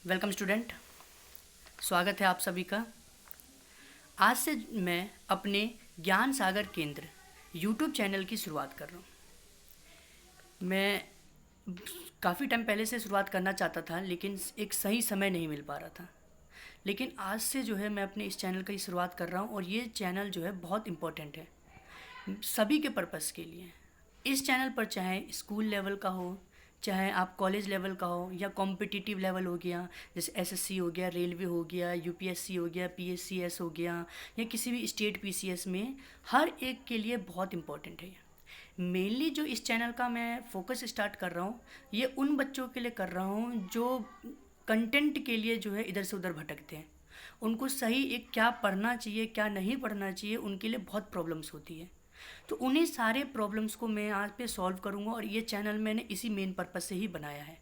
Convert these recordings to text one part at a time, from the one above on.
Welcome student. स्वागत है आप सभी का। आज से मैं अपने ज्ञान सागर केंद्र यूट्यूब चैनल की शुरुआत कर रहा हूँ। मैं काफ़ी टाइम पहले से शुरुआत करना चाहता था, लेकिन एक सही समय नहीं मिल पा रहा था। लेकिन आज से जो है मैं अपने इस चैनल की शुरुआत कर रहा हूँ, और ये चैनल जो है बहुत इम्पोर्टेंट है सभी के पर्पस के लिए। इस चैनल पर चाहे स्कूल लेवल का हो, चाहे आप कॉलेज लेवल का हो, या कॉम्पिटिटिव लेवल हो गया, जैसे एसएससी हो गया, रेलवे हो गया, यूपीएससी हो गया, पीएससीएस हो गया, या किसी भी स्टेट पीसीएस में, हर एक के लिए बहुत इम्पोर्टेंट है ये। मेनली जो इस चैनल का मैं फोकस स्टार्ट कर रहा हूँ, ये उन बच्चों के लिए कर रहा हूँ जो कंटेंट के लिए जो है इधर से उधर भटकते हैं। उनको सही एक क्या पढ़ना चाहिए, क्या नहीं पढ़ना चाहिए, उनके लिए बहुत प्रॉब्लम्स होती है। तो उन्हीं सारे प्रॉब्लम्स को मैं आज पे सॉल्व करूँगा, और ये चैनल मैंने इसी मेन पर्पज़ से ही बनाया है।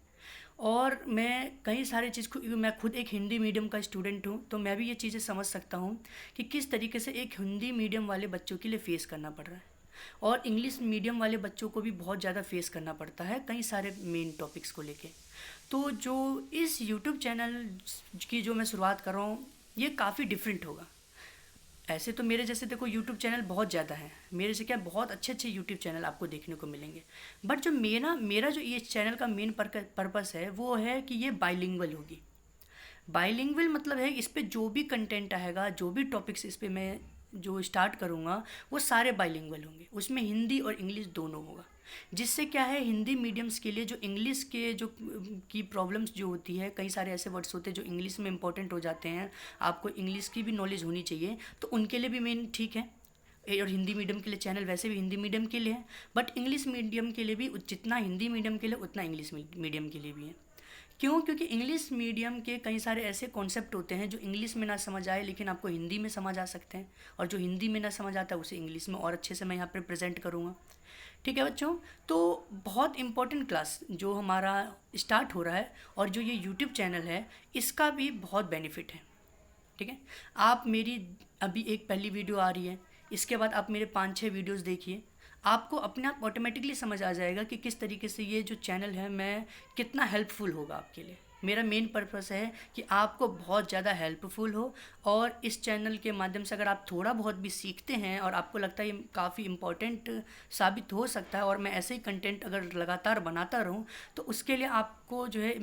और मैं कई सारे चीज़ को, मैं खुद एक हिंदी मीडियम का स्टूडेंट हूँ, तो मैं भी ये चीज़ें समझ सकता हूँ कि किस तरीके से एक हिंदी मीडियम वाले बच्चों के लिए फ़ेस करना पड़ रहा है, और इंग्लिश मीडियम वाले बच्चों को भी बहुत ज़्यादा फ़ेस करना पड़ता है कई सारे मेन टॉपिक्स को लेके। तो जो इस यूट्यूब चैनल की जो मैं शुरुआत कर रहा हूँ, ये काफ़ी डिफरेंट होगा। ऐसे तो मेरे जैसे देखो यूट्यूब चैनल बहुत ज़्यादा हैं, मेरे से क्या बहुत अच्छे अच्छे यूट्यूब चैनल आपको देखने को मिलेंगे। बट जो मेरा मेरा जो ये चैनल का मेन पर्पस है, वो है कि ये बाइलिंगुअल होगी। बाइलिंगुअल मतलब है इस पे जो भी कंटेंट आएगा, जो भी टॉपिक्स इस पे मैं जो स्टार्ट करूँगा, वो सारे बाइलिंगुअल होंगे। उसमें हिंदी और इंग्लिश दोनों होगा। जिससे क्या है, हिंदी मीडियम्स के लिए जो इंग्लिश के जो की प्रॉब्लम्स जो होती है, कई सारे ऐसे वर्ड्स होते हैं जो इंग्लिश में इंपॉर्टेंट हो जाते हैं, आपको इंग्लिश की भी नॉलेज होनी चाहिए, तो उनके लिए भी मेन ठीक है। और हिंदी मीडियम के लिए चैनल वैसे भी हिंदी मीडियम के लिए है, बट इंग्लिश मीडियम के लिए भी जितना हिंदी मीडियम के लिए उतना इंग्लिश मीडियम के लिए भी है। क्यों? क्योंकि इंग्लिश मीडियम के कई सारे ऐसे कॉन्सेप्ट होते हैं जो इंग्लिश में ना समझ आए, लेकिन आपको हिंदी में समझ आ सकते हैं, और जो हिंदी में ना समझ आता है उसे इंग्लिश में और अच्छे से मैं यहाँ पे प्रेजेंट करूँगा। ठीक है बच्चों, तो बहुत इम्पोर्टेंट क्लास जो हमारा स्टार्ट हो रहा है, और जो ये यूट्यूब चैनल है, इसका भी बहुत बेनिफिट है। ठीक है, आप मेरी अभी एक पहली वीडियो आ रही है, इसके बाद आप मेरे 5-6 वीडियोस देखिए, आपको अपने आप ऑटोमेटिकली समझ आ जाएगा कि किस तरीके से ये जो चैनल है, मैं कितना हेल्पफुल होगा आपके लिए। मेरा मेन पर्पस है कि आपको बहुत ज़्यादा हेल्पफुल हो, और इस चैनल के माध्यम से अगर आप थोड़ा बहुत भी सीखते हैं और आपको लगता है ये काफ़ी इम्पोर्टेंट साबित हो सकता है, और मैं ऐसे ही कंटेंट अगर लगातार बनाता रहूँ, तो उसके लिए आपको जो है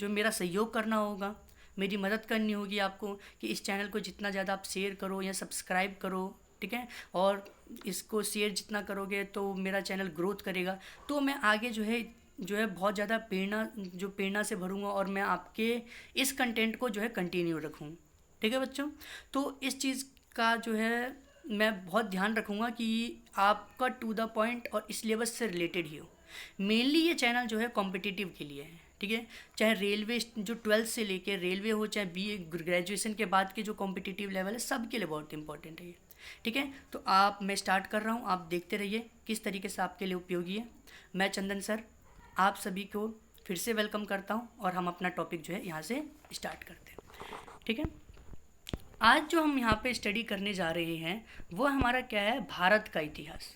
मेरा सहयोग करना होगा, मेरी मदद करनी होगी आपको, कि इस चैनल को जितना ज़्यादा आप शेयर करो या सब्सक्राइब करो। ठीक है, और इसको शेयर जितना करोगे तो मेरा चैनल ग्रोथ करेगा, तो मैं आगे जो है बहुत ज़्यादा प्रेरणा से भरूँगा, और मैं आपके इस कंटेंट को जो है कंटिन्यू रखूँ। ठीक है बच्चों, तो इस चीज़ का जो है मैं बहुत ध्यान रखूँगा कि आपका टू द पॉइंट और सिलेबस से रिलेटेड ही हो। मेनली ये चैनल जो है कॉम्पिटिटिव के लिए है। ठीक है, चाहे रेलवे जो 12th से लेके रेलवे हो, चाहे बी ग्रेजुएशन के बाद के जो कॉम्पिटिटिव लेवल है, सब के लिए बहुत इंपॉर्टेंट है ये। ठीक है, तो मैं स्टार्ट कर रहा हूँ, आप देखते रहिए किस तरीके से आपके लिए उपयोगी है। मैं चंदन सर आप सभी को फिर से वेलकम करता हूँ, और हम अपना टॉपिक जो है यहाँ से स्टार्ट करते हैं। ठीक है, आज जो हम यहाँ पे स्टडी करने जा रहे हैं, वो हमारा क्या है, भारत का इतिहास।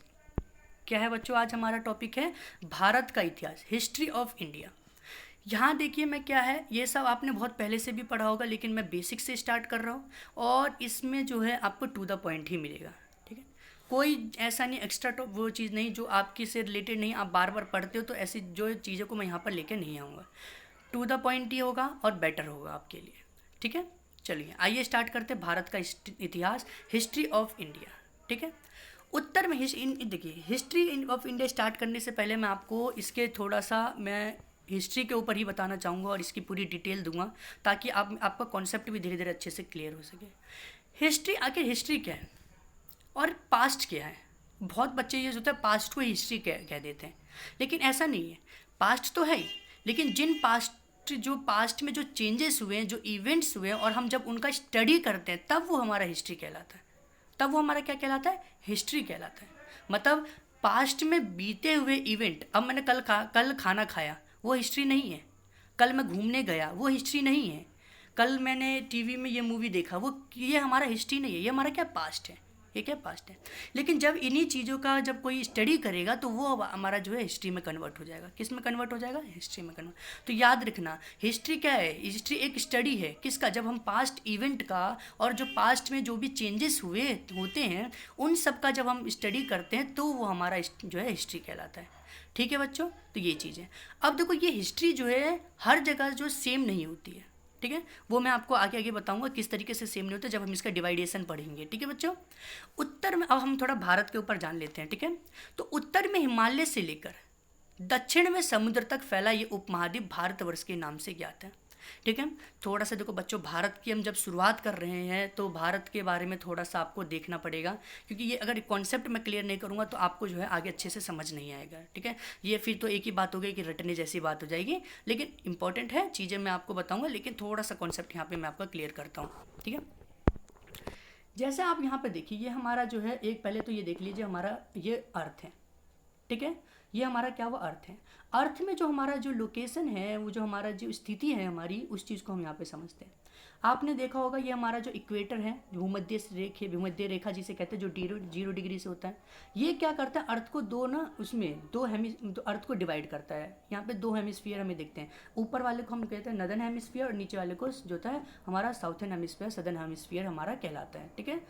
क्या है बच्चों, आज हमारा टॉपिक है भारत का इतिहास, हिस्ट्री ऑफ इंडिया। यहाँ देखिए मैं क्या है, ये सब आपने बहुत पहले से भी पढ़ा होगा, लेकिन मैं बेसिक से स्टार्ट कर रहा हूँ, और इसमें जो है आपको टू द पॉइंट ही मिलेगा। ठीक है, कोई ऐसा नहीं एक्स्ट्रा वो चीज़ नहीं जो आपकी से रिलेटेड नहीं, आप बार बार पढ़ते हो, तो ऐसी जो चीज़ों को मैं यहाँ पर लेकर नहीं आऊँगा। टू द पॉइंट ही होगा और बेटर होगा आपके लिए। ठीक है, चलिए आइए स्टार्ट करते हैं भारत का इतिहास, हिस्ट्री ऑफ इंडिया। ठीक है, उत्तर में देखिए, हिस्ट्री ऑफ इंडिया स्टार्ट करने से पहले मैं आपको इसके थोड़ा सा मैं हिस्ट्री के ऊपर ही बताना चाहूँगा, और इसकी पूरी डिटेल दूंगा, ताकि आपका कॉन्सेप्ट भी धीरे धीरे अच्छे से क्लियर हो सके। हिस्ट्री, आखिर हिस्ट्री क्या है और पास्ट क्या है। बहुत बच्चे ये होता है पास्ट को हिस्ट्री कह देते हैं, लेकिन ऐसा नहीं है। पास्ट तो है ही, लेकिन जो पास्ट में जो चेंजेस हुए हैं, जो इवेंट्स हुए हैं, और हम जब उनका स्टडी करते हैं, तब वो हमारा हिस्ट्री कहलाता है। तब वो हमारा क्या कहलाता है, हिस्ट्री कहलाता है। मतलब पास्ट में बीते हुए इवेंट, अब मैंने कल खाना खाया, वो हिस्ट्री नहीं है। कल मैं घूमने गया, वो हिस्ट्री नहीं है। कल मैंने टीवी में ये मूवी देखा, ये हमारा हिस्ट्री नहीं है, ये हमारा क्या, पास्ट है। ये क्या पास्ट है। लेकिन जब इन्हीं चीज़ों का जब कोई स्टडी करेगा तो वो हमारा जो है हिस्ट्री में कन्वर्ट हो जाएगा। किस में कन्वर्ट हो जाएगा? हिस्ट्री में कन्वर्ट। तो याद रखना, हिस्ट्री क्या है? हिस्ट्री एक स्टडी है किसका? जब हम पास्ट इवेंट का और जो पास्ट में जो भी चेंजेस हुए होते हैं उन सब का जब हम स्टडी करते हैं तो वो हमारा जो है हिस्ट्री कहलाता है। ठीक है बच्चों, तो ये चीज़ है। अब देखो ये हिस्ट्री जो है हर जगह जो सेम नहीं होती है, ठीक है, वो मैं आपको आगे आगे बताऊंगा किस तरीके से सेम नहीं होता जब हम इसका डिवाइडेशन पढ़ेंगे। ठीक है बच्चों, उत्तर में अब हम थोड़ा भारत के ऊपर जान लेते हैं। ठीक है, तो उत्तर में हिमालय से लेकर दक्षिण में समुद्र तक फैला ये उपमहाद्वीप भारतवर्ष के नाम से ज्ञात है। ठीक है, थोड़ा सा देखो बच्चों, भारत की हम जब शुरुआत कर रहे हैं तो भारत के बारे में थोड़ा सा आपको देखना पड़ेगा, क्योंकि ये अगर कॉन्सेप्ट मैं क्लियर नहीं करूँगा तो आपको जो है आगे अच्छे से समझ नहीं आएगा। ठीक है, ये फिर तो एक ही बात हो गई कि रटने जैसी बात हो जाएगी, लेकिन इंपॉर्टेंट है चीज़ें मैं आपको बताऊँगा, लेकिन थोड़ा सा कॉन्सेप्ट यहाँ पर मैं आपका क्लियर करता हूँ। ठीक है, जैसे आप यहाँ पर देखिए, ये हमारा जो है एक पहले तो ये देख लीजिए हमारा ये अर्थ है। ठीक है, ये हमारा क्या हुआ? अर्थ है। अर्थ में जो हमारा जो लोकेशन है, वो जो हमारा जो स्थिति है हमारी, उस चीज़ को हम यहाँ पे समझते हैं। आपने देखा होगा ये हमारा जो इक्वेटर है, भूमध्य रेखा जिसे कहते हैं, जो 0 डिग्री से होता है, ये क्या करता है? अर्थ को दो ना उसमें दो अर्थ को डिवाइड करता है। यहाँ पे 2 हेमिस्फीयर हमें दिखते हैं। ऊपर वाले को हम कहते हैं नदर्न हेमिस्फीयर और नीचे वाले को जो होता है हमारा साउथर्न हेमिस्फीयर, सदर्न हेमिस्फीयर हमारा कहलाता है। ठीक है,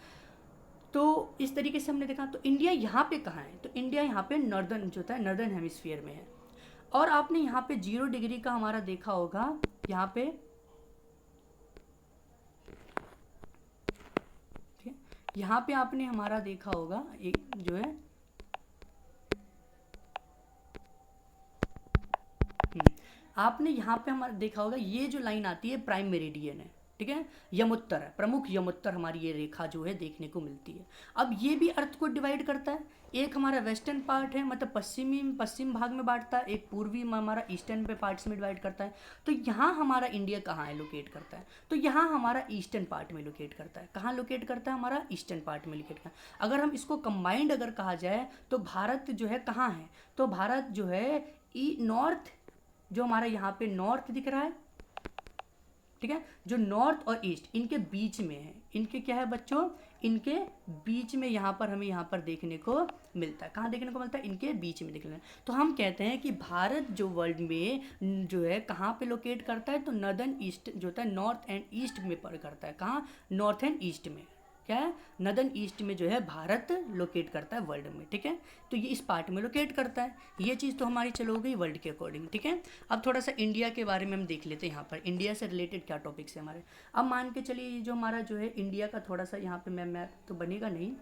तो इस तरीके से हमने देखा। तो इंडिया यहाँ पे कहाँ है? तो इंडिया यहाँ पे नॉर्दर्न जो होता है नॉर्दर्न हेमिस्फीयर में है। और आपने यहाँ पे 0 डिग्री का हमारा देखा होगा, यहाँ पे ठीक है, यहाँ पे आपने हमारा देखा होगा एक जो है आपने यहाँ पे हमारा देखा होगा ये जो लाइन आती है प्राइम मेरिडियन है। ठीक है, यमोत्तर है, प्रमुख यमोत्तर हमारी ये रेखा जो है देखने को मिलती है। अब ये भी अर्थ को डिवाइड करता है, एक हमारा वेस्टर्न पार्ट है, मतलब पश्चिम भाग में बांटता है, एक पूर्वी हमारा ईस्टर्न पे पार्ट्स में डिवाइड करता है। तो यहाँ हमारा इंडिया कहाँ है लोकेट करता है? तो यहाँ हमारा ईस्टर्न पार्ट में लोकेट करता है। कहाँ लोकेट करता है? हमारा ईस्टर्न पार्ट में लोकेट करता है। अगर हम इसको कंबाइंड अगर कहा जाए तो भारत जो है कहाँ है? तो भारत जो है नॉर्थ, जो हमारा यहाँ पे नॉर्थ दिख रहा है, ठीक है, जो नॉर्थ और ईस्ट इनके बीच में है। इनके क्या है बच्चों? इनके बीच में यहाँ पर हमें यहाँ पर देखने को मिलता है। कहाँ देखने को मिलता है? इनके बीच में देखने। तो हम कहते हैं कि भारत जो वर्ल्ड में जो है कहाँ पे लोकेट करता है? तो नॉर्दर्न ईस्ट जो होता है नॉर्थ एंड ईस्ट में पर करता है। कहाँ? नॉर्थ एंड ईस्ट में। क्या है? नॉर्दर्न ईस्ट में जो है भारत लोकेट करता है वर्ल्ड में। ठीक है, तो ये इस पार्ट में लोकेट करता है। ये चीज़ तो हमारी चलो गई वर्ल्ड के अकॉर्डिंग। ठीक है, अब थोड़ा सा इंडिया के बारे में हम देख लेते हैं। यहाँ पर इंडिया से रिलेटेड क्या टॉपिक्स है हमारे। अब मान के चलिए जो हमारा जो है इंडिया का थोड़ा सा यहाँ पे मैप तो बनेगा नहीं,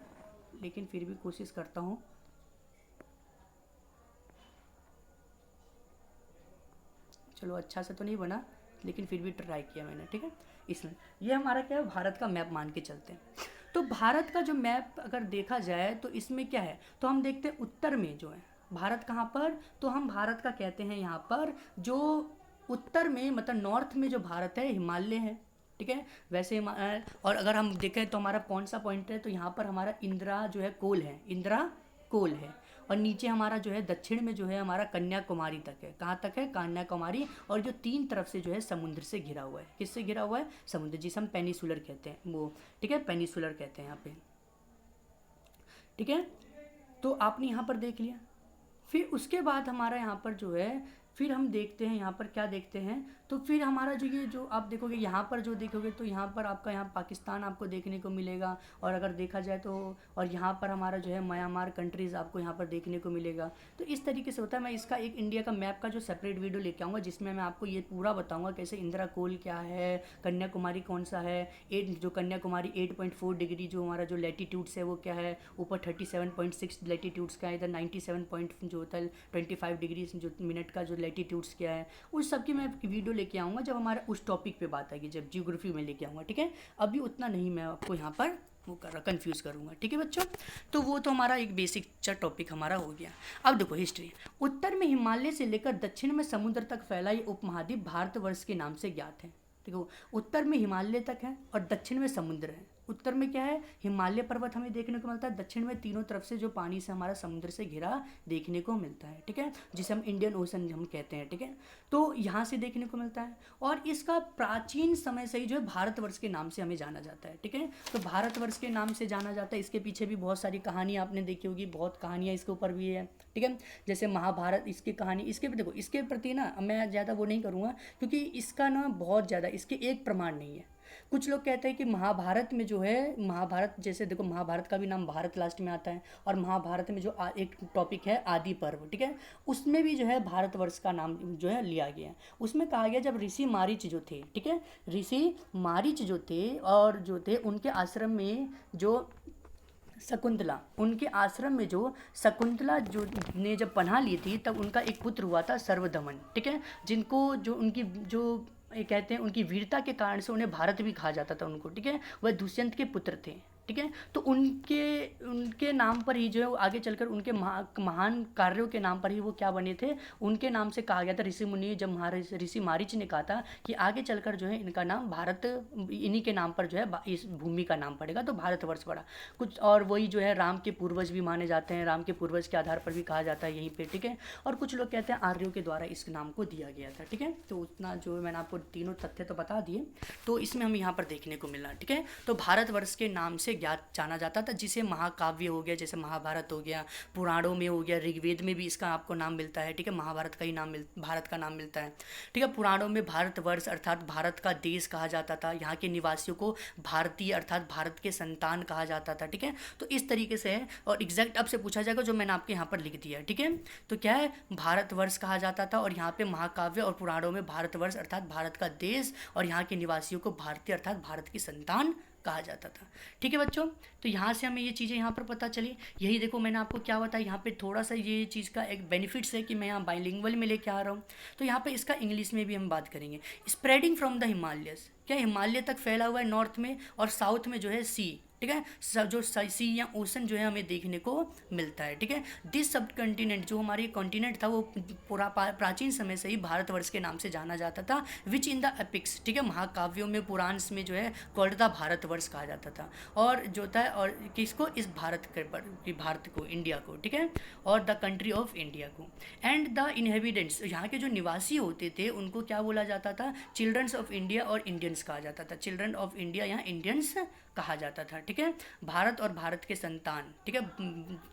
लेकिन फिर भी कोशिश करता हूँ। चलो अच्छा से तो नहीं बना, लेकिन फिर भी ट्राई किया मैंने। ठीक है, इसमें ये हमारा क्या है? भारत का मैप मान के चलते हैं। तो भारत का जो मैप अगर देखा जाए तो इसमें क्या है? तो हम देखते हैं उत्तर में जो है भारत कहाँ पर? तो हम भारत का कहते हैं यहाँ पर जो उत्तर में मतलब नॉर्थ में जो भारत है हिमालय है। ठीक है, वैसे और अगर हम देखें तो हमारा कौन सा पॉइंट है? तो यहाँ पर हमारा इंदिरा जो है कोल है, इंदिरा कोल है। और नीचे हमारा जो है दक्षिण में जो है हमारा कन्याकुमारी तक है। कहाँ तक है? कन्याकुमारी। और जो 3 तरफ से जो है समुद्र से घिरा हुआ है। किससे घिरा हुआ है? समुद्र, जिसे हम पेनिसुलर कहते हैं वो। ठीक है, पेनिसुलर कहते हैं यहाँ पे। ठीक है, तो आपने यहाँ पर देख लिया। फिर उसके बाद हमारा यहाँ पर जो है फिर हम देखते हैं यहाँ पर क्या देखते हैं। तो फिर हमारा जो ये जो आप देखोगे यहाँ पर जो देखोगे तो यहाँ पर आपका यहाँ पाकिस्तान आपको देखने को मिलेगा। और अगर देखा जाए तो और यहाँ पर हमारा जो है म्यांमार कंट्रीज़ आपको यहाँ पर देखने को मिलेगा। तो इस तरीके से होता है। मैं इसका एक इंडिया का मैप का जो सेपरेट वीडियो लेके आऊँगा जिसमें मैं आपको ये पूरा बताऊँगा कैसे इंदिरा कोल क्या है, कन्याकुमारी कौन सा है, जो कन्याकुमारी 8.4 डिग्री जो हमारा जो लैटीट्यूड्स है वो क्या है, ऊपर 37.6 लैटीट्यूड्स का है, इधर 97 पॉइंट जो होता है 25 डिग्री जो मिनट का जो लैटीट्यूड्स क्या है, उस सब की मैं वीडियो लेके आऊँगा जब हमारा उस टॉपिक पे बात आएगी, जब जियोग्राफी में लेके आऊँगा। ठीक है, अभी उतना नहीं मैं आपको यहाँ पर वो कर रहा कन्फ्यूज़ करूँगा। ठीक है बच्चों, तो वो तो हमारा एक बेसिक टॉपिक हमारा हो गया। अब देखो हिस्ट्री। उत्तर में हिमालय से लेकर दक्षिण में समुद्र तक फैला ये उपमहाद्वीप भारतवर्ष के नाम से ज्ञात है। देखो उत्तर में हिमालय तक है और दक्षिण में समुद्र है, उत्तर में क्या है, हिमालय पर्वत हमें देखने को मिलता है। दक्षिण में तीनों तरफ से जो पानी से हमारा समुद्र से घिरा देखने को मिलता है, ठीक है, जिसे हम इंडियन ओशन हम कहते हैं, ठीक है। तो यहाँ से देखने को मिलता है और इसका प्राचीन समय से ही जो है भारतवर्ष के नाम से हमें जाना जाता है, ठीक है। तो भारतवर्ष के नाम से जाना जाता है। इसके पीछे भी बहुत सारी कहानी आपने देखी होगी, बहुत कहानियाँ इसके ऊपर भी है, ठीक है। जैसे महाभारत, इसकी कहानी, इसके देखो, इसके प्रति ना मैं ज़्यादा वो नहीं करूँगा क्योंकि इसका ना बहुत ज़्यादा इसके एक प्रमाण नहीं है। कुछ लोग कहते हैं कि महाभारत में जो है, महाभारत जैसे देखो, महाभारत का भी नाम भारत लास्ट में आता है और महाभारत में जो एक टॉपिक है आदि पर्व, ठीक है, उसमें भी जो है भारतवर्ष का नाम जो है लिया गया है। उसमें कहा गया जब ऋषि मारीच जो थे, ठीक है, ऋषि मारीच जो थे और जो थे उनके आश्रम में जो शकुंतला, उनके आश्रम में जो शकुंतला जो ने जब पनाह ली थी तब उनका एक पुत्र हुआ था सर्वदमन, ठीक है, जिनको जो उनकी जो ये कहते हैं उनकी वीरता के कारण से उन्हें भारत भी कहा जाता था उनको, ठीक है। वह दुष्यंत के पुत्र थे, ठीक है। तो उनके उनके नाम पर ही जो है आगे चलकर उनके महान कार्यों के नाम पर ही वो क्या बने थे, उनके नाम से कहा गया था। ऋषि मुनि जब ऋषि मारीच ने कहा था कि आगे चलकर जो है इनका नाम भारत, इन्हीं के नाम पर जो है इस भूमि का नाम पड़ेगा, तो भारतवर्ष पड़ा कुछ। और वही जो है राम के पूर्वज भी माने जाते हैं, राम के पूर्वज के आधार पर भी कहा जाता है यहीं पे, ठीक है। और कुछ लोग कहते हैं आर्यों के द्वारा इस नाम को दिया गया था, ठीक है। तो उतना जो मैंने आपको तीनों तथ्य तो बता दिए, तो इसमें हम यहाँ पर देखने को मिला, ठीक है। तो भारतवर्ष के नाम से ज्ञात जाना जाता था, जिसे महाकाव्य हो गया, जैसे महाभारत हो गया, पुराणों में हो गया, ऋग्वेद में भी इसका आपको नाम मिलता है, ठीक है, महाभारत का ही नाम भारत का नाम मिलता है, ठीक है। पुराणों में भारतवर्ष अर्थात भारत का देश कहा जाता था, यहाँ के निवासियों को भारतीय अर्थात भारत के संतान कहा जाता था, ठीक है। तो इस तरीके से है और एग्जैक्ट अब से पूछा जाएगा जो मैंने आपके यहाँ पर लिख दिया है, ठीक है। तो क्या है, भारतवर्ष कहा जाता था और यहाँ पे महाकाव्य और पुराणों में भारतवर्ष अर्थात भारत का देश और यहाँ के निवासियों को भारतीय अर्थात भारत की संतान कहा जाता था, ठीक है बच्चों। तो यहाँ से हमें ये चीज़ें यहाँ पर पता चली। यही देखो मैंने आपको क्या बताया, यहाँ पे थोड़ा सा ये चीज़ का एक बेनिफिट्स है कि मैं यहाँ बाइलिंगुअल में लेके आ रहा हूँ। तो यहाँ पे इसका इंग्लिश में भी हम बात करेंगे। स्प्रेडिंग फ्रॉम द हिमालयस, क्या हिमालय तक फैला हुआ है नॉर्थ में, और साउथ में जो है सी, ठीक है, जो सी या ओशन जो है हमें देखने को मिलता है, ठीक है। दिस सब कॉन्टिनेंट, जो हमारी कॉन्टिनेंट था वो पूरा प्राचीन समय से ही भारतवर्ष के नाम से जाना जाता था, विच इन द एपिक्स, ठीक है, महाकाव्यों में पुराण्स में जो है कॉल्ड द भारतवर्ष कहा जाता था। और जो था और किसको, इस भारत के भारत को, इंडिया को, ठीक है, और द कंट्री ऑफ इंडिया को। एंड द इनहेबिटेंट्स, यहाँ के जो निवासी होते थे उनको क्या बोला जाता था, चिल्ड्रंस ऑफ इंडिया और इंडियंस कहा जाता था। चिल्ड्रन ऑफ इंडिया या इंडियंस कहा जाता था, ठीक है। भारत और भारत के संतान, ठीक है,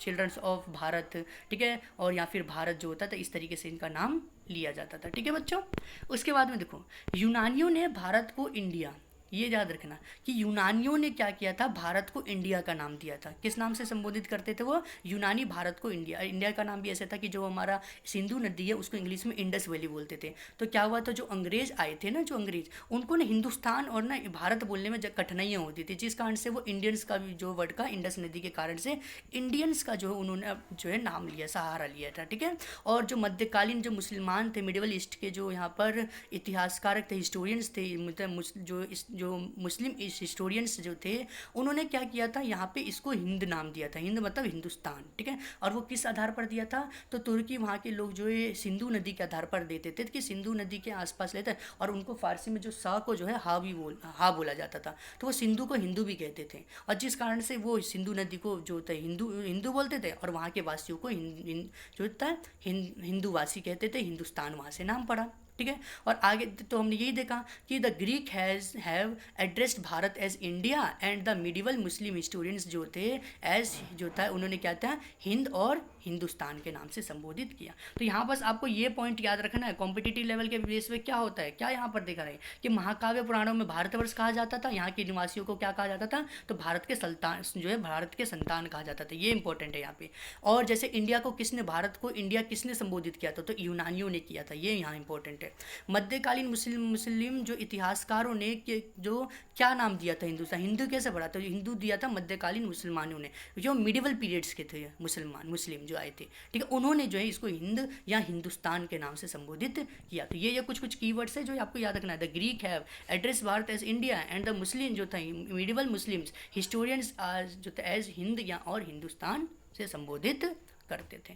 चिल्ड्रंस ऑफ भारत, ठीक है, और या फिर भारत जो होता था, इस तरीके से इनका नाम लिया जाता था, ठीक है बच्चों। उसके बाद में देखो, यूनानियों ने भारत को इंडिया, ये याद रखना कि यूनानियों ने क्या किया था, भारत को इंडिया का नाम दिया था। किस नाम से संबोधित करते थे वो, यूनानी भारत को इंडिया। इंडिया का नाम भी ऐसा था कि जो हमारा सिंधु नदी है उसको इंग्लिश में इंडस वैली बोलते थे। तो क्या हुआ था, जो अंग्रेज आए थे ना, जो अंग्रेज, उनको ना हिंदुस्तान और ना भारत बोलने में कठिनाइयाँ होती थी, जिस कारण से वो इंडियंस का भी जो वर्ड का, इंडस नदी के कारण से इंडियंस का जो उन्होंने जो है नाम लिया, सहारा लिया था, ठीक है। और जो मध्यकालीन जो मुसलमान थे, मिडिवल ईस्ट के जो यहाँ पर इतिहासकार थे, हिस्टोरियंस थे, मतलब जो मुस्लिम हिस्टोरियंस जो थे, उन्होंने क्या किया था, यहाँ पे इसको हिंद नाम दिया था। हिंद मतलब हिंदुस्तान, ठीक है। और वो किस आधार पर दिया था, तो तुर्की वहाँ के लोग जो है सिंधु नदी के आधार पर देते थे कि सिंधु नदी के आसपास लेते, और उनको फारसी में जो सा को जो है हा बोला जाता था, तो वो सिंधु को हिंदू भी कहते थे। और जिस कारण से वो सिंधु नदी को जो थे हिंदू बोलते थे, और वहाँ के वासियों को जो था हिंदूवासी कहते थे, हिंदुस्तान वहाँ से नाम पड़ा, ठीक है। और आगे तो हमने यही देखा कि the Greek have addressed Bharat as India and the medieval Muslim historians जो थे एज जो था, उन्होंने क्या था, हिंद और हिंदुस्तान के नाम से संबोधित किया। तो यहाँ बस आपको ये पॉइंट याद रखना है, कॉम्पिटिटिव लेवल के बेस पे क्या होता है, क्या यहाँ पर देखा रहे कि महाकाव्य पुराणों में भारतवर्ष कहा जाता था, यहाँ के निवासियों को क्या कहा जाता था, तो भारत के संतान जो है भारत के संतान कहा जाता था। ये इंपॉर्टेंट है यहाँ पे। और जैसे इंडिया को किसने, भारत को इंडिया किसने संबोधित किया था, तो यूनानियों ने किया था, ये यहाँ इंपॉर्टेंट है। मध्यकालीन मुस्लिम जो इतिहासकारों ने जो क्या नाम दिया था, हिंदुस्तान, हिंदू कैसे पढ़ा था, हिंदू दिया था मध्यकालीन मुसलमानों ने, जो मिडिवल पीरियड्स के थे मुस्लिम जो आए थे, ठीक है, उन्होंने जो है इसको हिंद या हिंदुस्तान के नाम से संबोधित किया। तो ये कुछ कीवर्ड्स है जो आपको याद रखना है। The Greek have address Bharat as India and the Muslim जो था, मिडिवल मुस्लिम्स हिस्टोरियंस जो था एज हिंद या और हिंदुस्तान से संबोधित करते थे।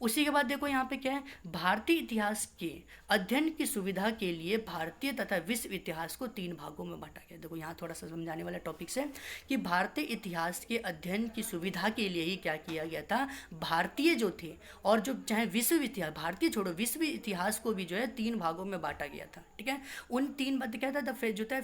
उसी के बाद देखो यहाँ पे क्या है, भारतीय इतिहास के अध्ययन की सुविधा के लिए भारतीय तथा विश्व इतिहास को 3 भागों में बांटा गया। देखो यहाँ थोड़ा सा समझाने वाला टॉपिक्स है कि भारतीय इतिहास के अध्ययन की सुविधा के लिए ही क्या किया गया था, भारतीय जो थे और जो चाहे विश्व इतिहास, भारतीय छोड़ो विश्व इतिहास को भी जो है 3 भागों में बांटा गया था। ठीक है, उन 3 बात क्या था, जो था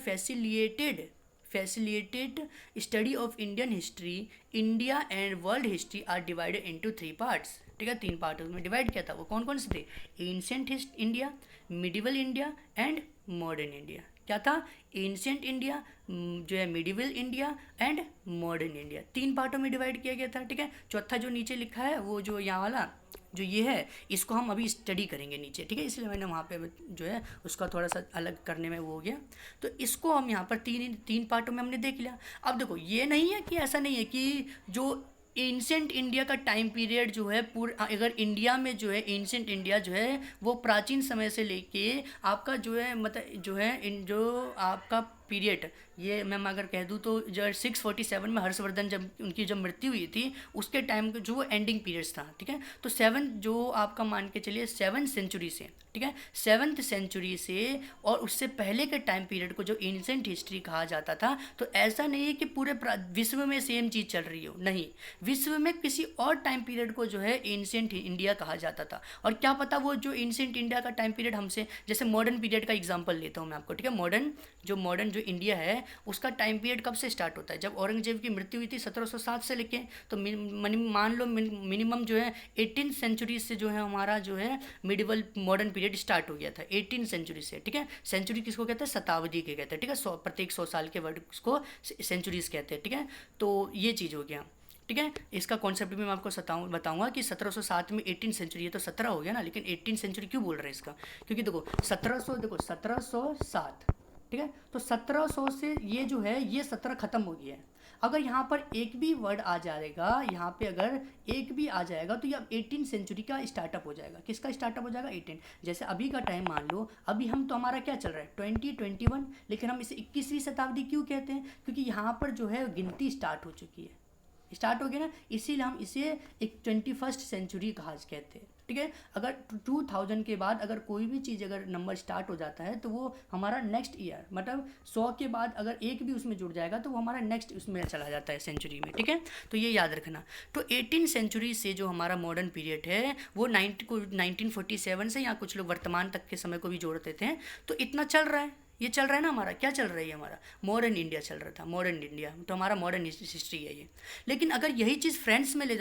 facilitated study of Indian history, India and world history are divided into 3 parts. ठीक है, 3 पार्ट में डिवाइड किया था। वो कौन कौन से थे, ancient India, medieval India and modern India. क्या था, एंशिएंट इंडिया, जो है medieval India and modern India, 3 पार्टों में डिवाइड किया गया था। ठीक है, चौथा जो नीचे लिखा है वो जो यहाँ वाला जो ये है, इसको हम अभी स्टडी करेंगे नीचे। ठीक है, इसलिए मैंने वहाँ पे जो है उसका थोड़ा सा अलग करने में वो हो गया। तो इसको हम यहाँ पर तीन पार्टों में हमने देख लिया। अब देखो ये नहीं है कि ऐसा नहीं है कि जो एंशिएंट इंडिया का टाइम पीरियड जो है पूरा, अगर इंडिया में जो है एंशिएंट इंडिया जो है वो प्राचीन समय से लेके आपका जो है मतलब जो है जो आपका पीरियड, ये मैं अगर कह दूँ तो जो 647 में हर्षवर्धन जब उनकी जब मृत्यु हुई थी उसके टाइम जो वो एंडिंग पीरियड्स था। ठीक है, तो 7 जो आपका मान के चलिए 7th सेंचुरी से, ठीक है 7th सेंचुरी से और उससे पहले के टाइम पीरियड को जो एंशिएंट हिस्ट्री कहा जाता था। तो ऐसा नहीं है कि पूरे विश्व में सेम चीज़ चल रही हो, नहीं, विश्व में किसी और टाइम पीरियड को जो है एंशिएंट इंडिया कहा जाता था। और क्या पता वो जो एंशिएंट इंडिया का टाइम पीरियड हमसे, जैसे मॉडर्न पीरियड का एग्जांपल लेता हूँ मैं आपको। ठीक है, मॉडर्न जो इंडिया है उसका टाइम पीरियड कब से स्टार्ट होता है, जब औरंगजेब की मृत्यु हुई थी 1707 से लेके, तो मान लो मिनिमम जो है 18th सेंचुरी से जो है हमारा जो है मिडिवल मॉडर्न पीरियड स्टार्ट हो गया था 18th सेंचुरी से। ठीक है, सेंचुरी किसको कहते हैं, शताब्दी के कहते हैं। ठीक है, प्रत्येक 100 साल के वर्ड को सेंचुरीज कहते हैं। ठीक है, तो ये चीज़ हो गया। ठीक है, इसका कॉन्सेप्ट भी मैं आपको बताऊंगा कि 1707 में 18th सेंचुरी, ये तो 17 हो गया ना, लेकिन 18th सेंचुरी क्यों बोल रहे हैं इसका, क्योंकि देखो 1707, ठीक है, तो 1700 से ये जो है ये 17 खत्म हो गया है। अगर यहाँ पर एक भी वर्ड आ जाएगा, यहाँ पे अगर एक भी आ जाएगा तो ये अब 18th सेंचुरी का स्टार्टअप हो जाएगा। किसका स्टार्टअप हो जाएगा, 18। जैसे अभी का टाइम मान लो, अभी हम तो हमारा क्या चल रहा है 2021, लेकिन हम इसे 21वीं शताब्दी क्यों कहते हैं, क्योंकि यहाँ पर जो है गिनती स्टार्ट हो चुकी है, स्टार्ट हो गया ना, इसीलिए हम इसे एक 21st सेंचुरी कहा कहते हैं। ठीक है, अगर 2000 के बाद अगर कोई भी चीज़ अगर नंबर स्टार्ट हो जाता है तो वो हमारा नेक्स्ट ईयर, मतलब 100 के बाद अगर एक भी उसमें जुड़ जाएगा तो वो हमारा नेक्स्ट उसमें चला जाता है सेंचुरी में। ठीक है, तो ये याद रखना। तो 18th सेंचुरी से जो हमारा मॉडर्न पीरियड है वो 1947 से, या कुछ लोग वर्तमान तक के समय को भी जोड़ देते हैं, तो इतना चल रहा है, ये चल रहा है ना हमारा, क्या चल रहा है हमारा मॉडर्न इंडिया चल रहा था, मॉडर्न इंडिया, तो हमारा मॉडर्न हिस्ट्री है ये। लेकिन अगर यही चीज़ फ्रांस में ले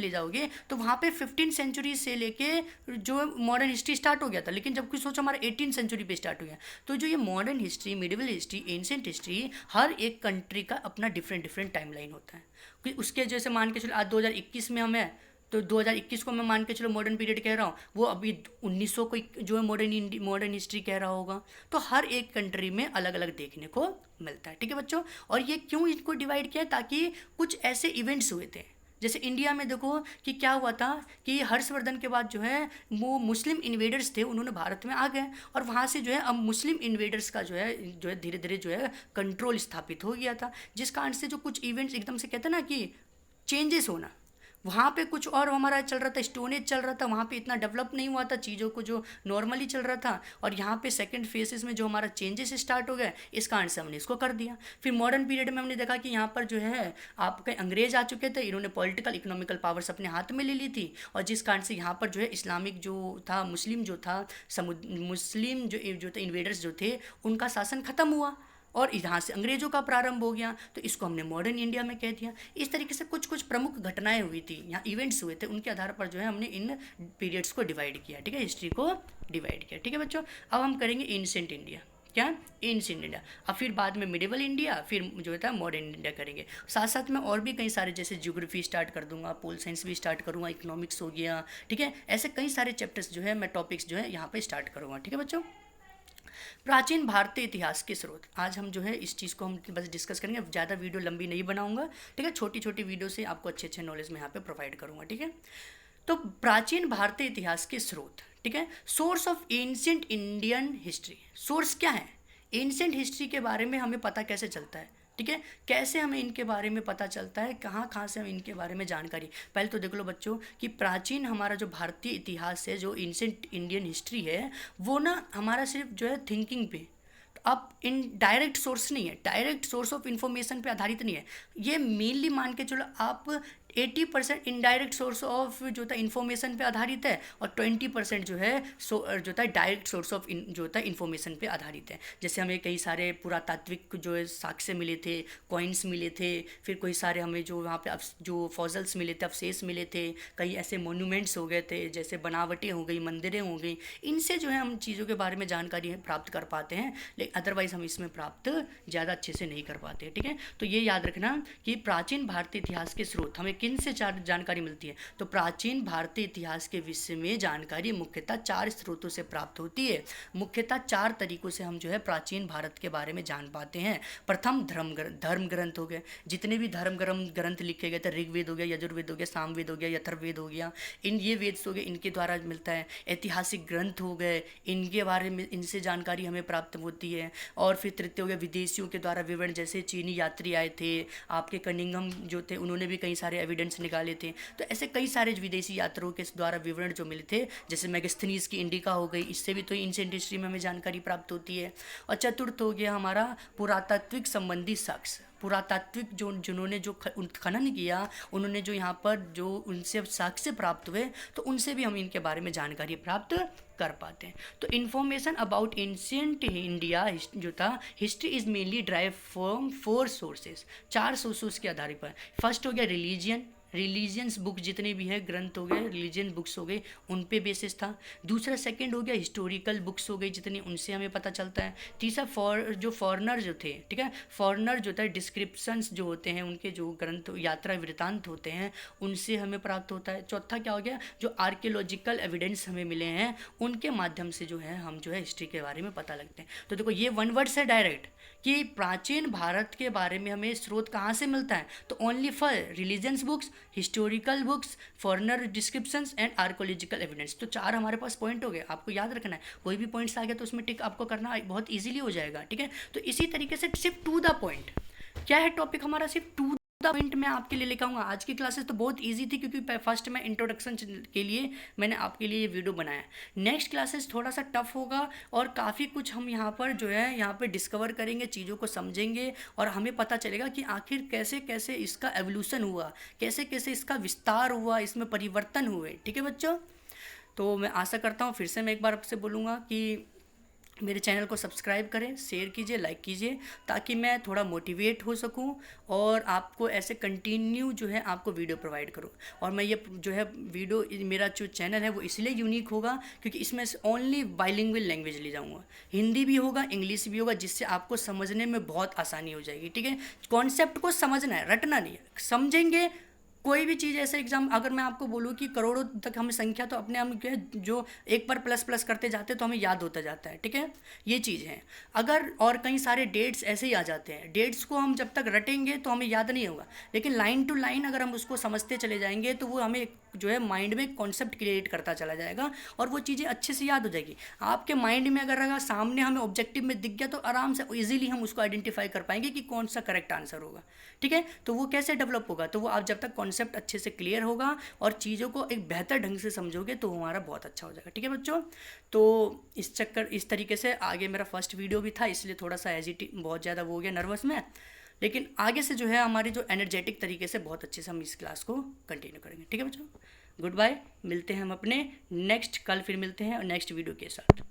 जाओगे, तो वहाँ पे 15th सेंचुरी से लेके जो मॉडर्न हिस्ट्री स्टार्ट हो गया था, लेकिन जब कुछ सोचो हमारा 18th सेंचुरी पे स्टार्ट हो गया। तो जो ये modern history, medieval history, ancient history, हर एक कंट्री का अपना डिफरेंट टाइमलाइन होता है। उसके जैसे मान के चलो आज 2021 में हम है, तो 2021 को मैं मान के चलो मॉडर्न पीरियड कह रहा हूँ, वो अभी 1900 को जो है मॉडर्न हिस्ट्री कह रहा होगा। तो हर एक कंट्री में अलग अलग देखने को मिलता है। ठीक है बच्चों, और ये क्यों इनको डिवाइड किया, ताकि कुछ ऐसे इवेंट्स हुए थे, जैसे इंडिया में देखो कि क्या हुआ था कि हर्षवर्धन के बाद जो है वो मुस्लिम इन्वेडर्स थे, उन्होंने भारत में आ गए, और वहाँ से जो है अब मुस्लिम इन्वेडर्स का जो है धीरे धीरे जो है कंट्रोल स्थापित हो गया था, जिस कारण से जो कुछ इवेंट्स एकदम से कहते हैं ना कि चेंजेस होना, वहाँ पे कुछ और हमारा चल रहा था, स्टोनेज चल रहा था, वहाँ पे इतना डेवलप नहीं हुआ था चीज़ों को जो नॉर्मली चल रहा था, और यहाँ पे सेकंड फेजेस में जो हमारा चेंजेस स्टार्ट हो गए, इस कारण से हमने इसको कर दिया। फिर मॉडर्न पीरियड में हमने देखा कि यहाँ पर जो है आपके अंग्रेज आ चुके थे, इन्होंने पॉलिटिकल इकोनॉमिकल पावर्स अपने हाथ में ले ली थी, और जिस कारण से यहाँ पर जो है इस्लामिक जो था, मुस्लिम जो था, मुस्लिम जो थे इन्वेडर्स जो थे, उनका शासन खत्म हुआ और यहाँ से अंग्रेज़ों का प्रारंभ हो गया। तो इसको हमने मॉडर्न इंडिया में कह दिया। इस तरीके से कुछ कुछ प्रमुख घटनाएं हुई थी, यहाँ इवेंट्स हुए थे, उनके आधार पर जो है हमने इन पीरियड्स को डिवाइड किया। ठीक है, हिस्ट्री को डिवाइड किया। ठीक है बच्चों, अब हम करेंगे एंशिएंट इंडिया, क्या एंशिएंट इंडिया, अब फिर बाद में मिडिवल इंडिया, फिर जो था मॉडर्न इंडिया करेंगे। साथ साथ में और भी कई सारे, जैसे ज्योग्राफी स्टार्ट कर दूंगा, पोल साइंस भी स्टार्ट करूँगा, इकोनॉमिक्स हो गया। ठीक है, ऐसे कई सारे चैप्टर्स जो है मैं टॉपिक्स जो है यहाँ पर स्टार्ट करूँगा। ठीक है बच्चों, प्राचीन भारतीय इतिहास के स्रोत, आज हम जो है इस चीज़ को हम बस डिस्कस करेंगे, ज़्यादा वीडियो लंबी नहीं बनाऊंगा। ठीक है, छोटी छोटी वीडियो से आपको अच्छे नॉलेज में यहाँ पे प्रोवाइड करूँगा। ठीक है, तो प्राचीन भारतीय इतिहास के स्रोत, ठीक है, source of ancient Indian history. Source क्या है, एंशिएंट हिस्ट्री के बारे में हमें पता कैसे चलता है, ठीक है। कैसे हमें इनके बारे में पता चलता है, कहाँ कहाँ से हमें इनके बारे में जानकारी। पहले तो देख लो बच्चों कि प्राचीन हमारा जो भारतीय इतिहास है, जो एंशिएंट इंडियन हिस्ट्री है, वो ना हमारा सिर्फ जो है थिंकिंग पे, अब इन डायरेक्ट सोर्स नहीं है, डायरेक्ट सोर्स ऑफ इंफॉर्मेशन पे आधारित नहीं है। ये मेनली मान के चलो आप 80% इनडायरेक्ट सोर्स ऑफ जो था इन्फॉर्मेशन पे आधारित है, और 20% जो है जो था डायरेक्ट सोर्स ऑफ जो था इन्फॉर्मेशन पे आधारित है। जैसे हमें कई सारे पुरातात्विक जो है साक्ष्य मिले थे, कॉइन्स मिले थे, फिर कोई सारे हमें जो वहाँ पे जो फॉजल्स मिले थे, अवशेष मिले थे, कई ऐसे मोन्यूमेंट्स हो गए थे, जैसे बनावटें हो गई, मंदिरें हो गई, इनसे जो है हम चीज़ों के बारे में जानकारी प्राप्त कर पाते हैं, लेकिन अदरवाइज़ हम इसमें प्राप्त ज़्यादा अच्छे से नहीं कर पाते। ठीक है, तो ये याद रखना कि प्राचीन भारतीय इतिहास के स्रोत हमें किन से जानकारी मिलती है। तो प्राचीन भारतीय इतिहास के विषय में जानकारी मुख्यतः 4 स्रोतों से प्राप्त होती है। मुख्यतः 4 तरीकों से हम जो है प्राचीन भारत के बारे में जान पाते हैं। प्रथम धर्म ग्रंथ हो गए, जितने भी धर्म ग्रंथ लिखे गए थे, ऋग्वेद हो गया, यजुर्वेद हो गया, सामवेद हो गया, अथर्ववेद हो गया, ये वेद हो गए, इनके द्वारा मिलता है। ऐतिहासिक ग्रंथ हो गए, इनके बारे में, इनसे जानकारी हमें प्राप्त होती है। और फिर तृतीय हो गया विदेशियों के द्वारा विवरण, जैसे चीनी यात्री आए थे, आपके कनिंघम जो थे उन्होंने भी कई सारे एविडेंस निकाले थे। तो ऐसे कई सारे विदेशी यात्रियों के द्वारा विवरण जो मिले थे, जैसे मेगास्थनीज की इंडिका हो गई, इससे भी तो एंशिएंट हिस्ट्री में हमें जानकारी प्राप्त होती है। और चतुर्थ हो गया हमारा पुरातात्विक संबंधी साक्ष्य। पुरातात्विक जो जिन्होंने जो खनन किया, उन्होंने जो यहाँ पर जो उनसे साक्ष्य प्राप्त हुए, तो उनसे भी हम इनके बारे में जानकारी प्राप्त कर पाते हैं। तो इन्फॉर्मेशन अबाउट एंशिएंट इंडिया जो था history is mainly drive from 4 sources, 4 sources के आधार पर। फर्स्ट हो गया रिलीजियंस बुक, जितने भी है ग्रंथ हो गए, रिलीजियन बुक्स हो गए, उन पे बेसिस था। दूसरा सेकंड हो गया हिस्टोरिकल बुक्स हो गई जितनी, उनसे हमें पता चलता है। तीसरा फॉरेनर जो थे, ठीक है, फॉरेनर जो था डिस्क्रिप्शंस जो होते हैं, उनके जो ग्रंथ यात्रा वृतांत होते हैं, उनसे हमें प्राप्त होता है। चौथा क्या हो गया, जो आर्कियोलॉजिकल एविडेंस हमें मिले हैं, उनके माध्यम से जो है हम जो है हिस्ट्री के बारे में पता लगते हैं। तो देखो ये वन वर्ड से डायरेक्ट कि प्राचीन भारत के बारे में हमें स्रोत कहाँ से मिलता है, तो only for religions books, historical books, foreigner descriptions and archaeological evidence. तो 4 हमारे पास पॉइंट हो गए, आपको याद रखना है। कोई भी पॉइंट्स आ गया तो उसमें टिक आपको करना बहुत ईजिली हो जाएगा। ठीक है, तो इसी तरीके से सिर्फ टू द पॉइंट, क्या है टॉपिक हमारा, सिर्फ टू पॉइंट मैं आपके लिए लेकर आऊँगा। आज की क्लासेस तो बहुत इजी थी, क्योंकि फर्स्ट मैं इंट्रोडक्शन के लिए मैंने आपके लिए ये वीडियो बनाया। नेक्स्ट क्लासेस थोड़ा सा टफ होगा, और काफ़ी कुछ हम यहाँ पर जो है यहाँ पर डिस्कवर करेंगे, चीज़ों को समझेंगे, और हमें पता चलेगा कि आखिर कैसे कैसे इसका एवोल्यूशन हुआ, कैसे कैसे इसका विस्तार हुआ, इसमें परिवर्तन हुए। ठीक है बच्चों, तो मैं आशा करता हूँ, फिर से मैं एक बार आपसे बोलूँगा कि मेरे चैनल को सब्सक्राइब करें, शेयर कीजिए, लाइक कीजिए, ताकि मैं थोड़ा मोटिवेट हो सकूं और आपको ऐसे कंटिन्यू जो है आपको वीडियो प्रोवाइड करूं। और मैं ये जो है वीडियो, मेरा जो चैनल है वो इसलिए यूनिक होगा क्योंकि इसमें ओनली बाइलिंगुअल लैंग्वेज ले जाऊंगा, हिंदी भी होगा, इंग्लिश भी होगा, जिससे आपको समझने में बहुत आसानी हो जाएगी। ठीक है, कॉन्सेप्ट को समझना है, रटना नहीं है। समझेंगे कोई भी चीज़, ऐसे एग्जाम अगर मैं आपको बोलूँ कि करोड़ों तक हमें संख्या, तो अपने हम क्या है, जो एक पर प्लस प्लस करते जाते तो हमें याद होता जाता है। ठीक है, ये चीज़ है। अगर और कई सारे डेट्स ऐसे ही आ जाते हैं, डेट्स को हम जब तक रटेंगे तो हमें याद नहीं होगा, लेकिन लाइन टू लाइन अगर हम उसको समझते चले जाएंगे तो वो हमें जो है माइंड में कॉन्सेप्ट क्रिएट करता चला जाएगा, और वो चीज़ें अच्छे से याद हो जाएगी आपके माइंड में। अगर रहा सामने हमें ऑब्जेक्टिव में दिख गया तो आराम से ईजिली हम उसको आइडेंटिफाई कर पाएंगे कि कौन सा करेक्ट आंसर होगा। ठीक है, तो वो कैसे डेवलप होगा, तो वो आप जब तक कॉन्सेप्ट अच्छे से क्लियर होगा और चीज़ों को एक बेहतर ढंग से समझोगे तो हमारा बहुत अच्छा हो जाएगा। ठीक है बच्चों, तो इस तरीके से आगे मेरा फर्स्ट वीडियो भी था, इसलिए थोड़ा सा बहुत ज़्यादा वो हो गया नर्वस में, लेकिन आगे से जो है हमारी जो एनर्जेटिक तरीके से बहुत अच्छे से हम इस क्लास को कंटिन्यू करेंगे। ठीक है बच्चों, गुड बाय, मिलते हैं हम अपने नेक्स्ट, कल फिर मिलते हैं नेक्स्ट वीडियो के साथ।